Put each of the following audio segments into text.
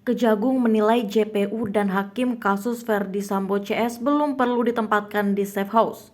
Kejagung menilai JPU dan hakim kasus Verdi Sambo CS belum perlu ditempatkan di safe house.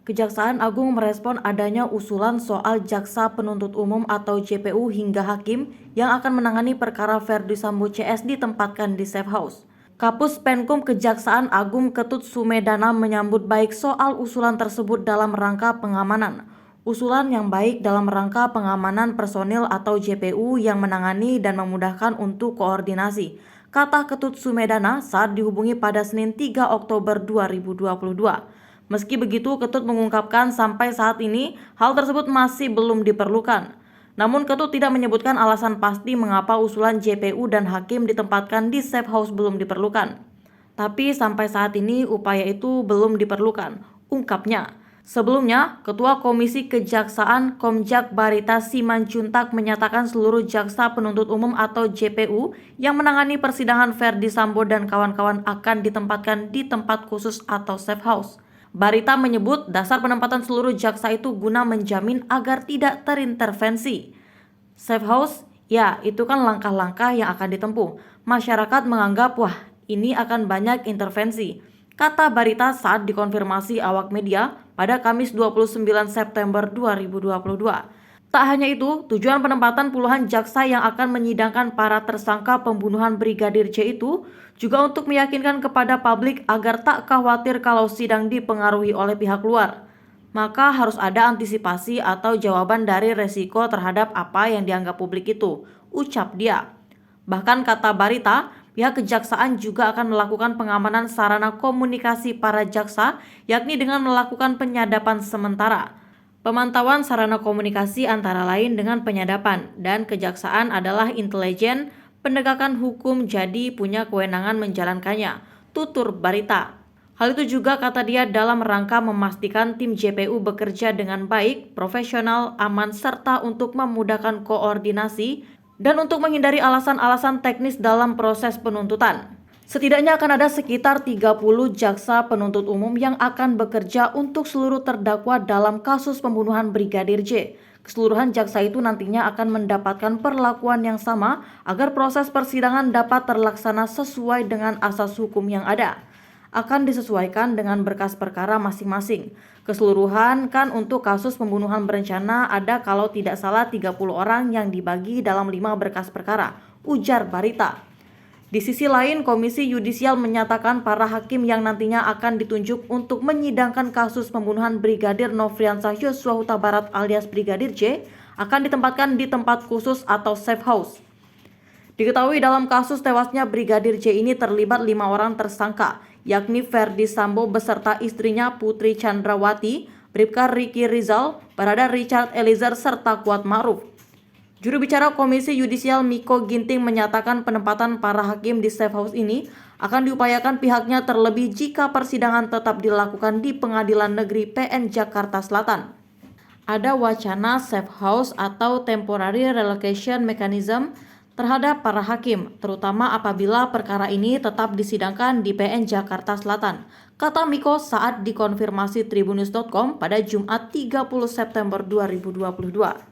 Kejaksaan Agung merespon adanya usulan soal jaksa penuntut umum atau JPU hingga hakim yang akan menangani perkara Verdi Sambo CS ditempatkan di safe house. Kapus Penkum Kejaksaan Agung Ketut Sumedana menyambut baik soal usulan tersebut dalam rangka pengamanan. Usulan yang baik dalam rangka pengamanan personil atau JPU yang menangani dan memudahkan untuk koordinasi, kata Ketut Sumedana saat dihubungi pada Senin 3 Oktober 2022. Meski begitu, Ketut mengungkapkan sampai saat ini hal tersebut masih belum diperlukan. Namun Ketut tidak menyebutkan alasan pasti mengapa usulan JPU dan hakim ditempatkan di safe house belum diperlukan. Tapi sampai saat ini upaya itu belum diperlukan, ungkapnya. Sebelumnya, Ketua Komisi Kejaksaan Komjak Barita Simanjuntak menyatakan seluruh jaksa penuntut umum atau JPU yang menangani persidangan Verdi Sambo dan kawan-kawan akan ditempatkan di tempat khusus atau safe house. Barita menyebut dasar penempatan seluruh jaksa itu guna menjamin agar tidak terintervensi. Safe house, ya itu kan langkah-langkah yang akan ditempuh. Masyarakat menganggap wah ini akan banyak intervensi, kata Barita saat dikonfirmasi awak media pada Kamis 29 September 2022. Tak hanya itu, tujuan penempatan puluhan jaksa yang akan menyidangkan para tersangka pembunuhan Brigadir J itu juga untuk meyakinkan kepada publik agar tak khawatir kalau sidang dipengaruhi oleh pihak luar. Maka harus ada antisipasi atau jawaban dari resiko terhadap apa yang dianggap publik itu, ucap dia. Bahkan kata Barita, pihak kejaksaan juga akan melakukan pengamanan sarana komunikasi para jaksa, yakni dengan melakukan penyadapan sementara. Pemantauan sarana komunikasi antara lain dengan penyadapan, dan kejaksaan adalah intelijen penegakan hukum jadi punya kewenangan menjalankannya, tutur Barita. Hal itu juga kata dia dalam rangka memastikan tim JPU bekerja dengan baik, profesional, aman, serta untuk memudahkan koordinasi dan untuk menghindari alasan-alasan teknis dalam proses penuntutan. Setidaknya akan ada sekitar 30 jaksa penuntut umum yang akan bekerja untuk seluruh terdakwa dalam kasus pembunuhan Brigadir J. Keseluruhan jaksa itu nantinya akan mendapatkan perlakuan yang sama agar proses persidangan dapat terlaksana sesuai dengan asas hukum yang ada. Akan disesuaikan dengan berkas perkara masing-masing. Keseluruhan kan untuk kasus pembunuhan berencana ada kalau tidak salah 30 orang yang dibagi dalam 5 berkas perkara, ujar Barita. Di sisi lain, Komisi Yudisial menyatakan para hakim yang nantinya akan ditunjuk untuk menyidangkan kasus pembunuhan Brigadir Nofriansah Yosua Huta Barat alias Brigadir J akan ditempatkan di tempat khusus atau safe house. Diketahui dalam kasus tewasnya Brigadir J ini terlibat 5 orang tersangka, yakni Verdi Sambo beserta istrinya Putri Chandrawati, Bribka Riki Rizal, Barada Richard Eliezer, serta Kuat Ma'ruf. Juru bicara Komisi Yudisial Miko Ginting menyatakan penempatan para hakim di safe house ini akan diupayakan pihaknya terlebih jika persidangan tetap dilakukan di Pengadilan Negeri PN Jakarta Selatan. Ada wacana safe house atau temporary relocation mechanism terhadap para hakim, terutama apabila perkara ini tetap disidangkan di PN Jakarta Selatan, kata Miko saat dikonfirmasi Tribunnews.com pada Jumat 30 September 2022.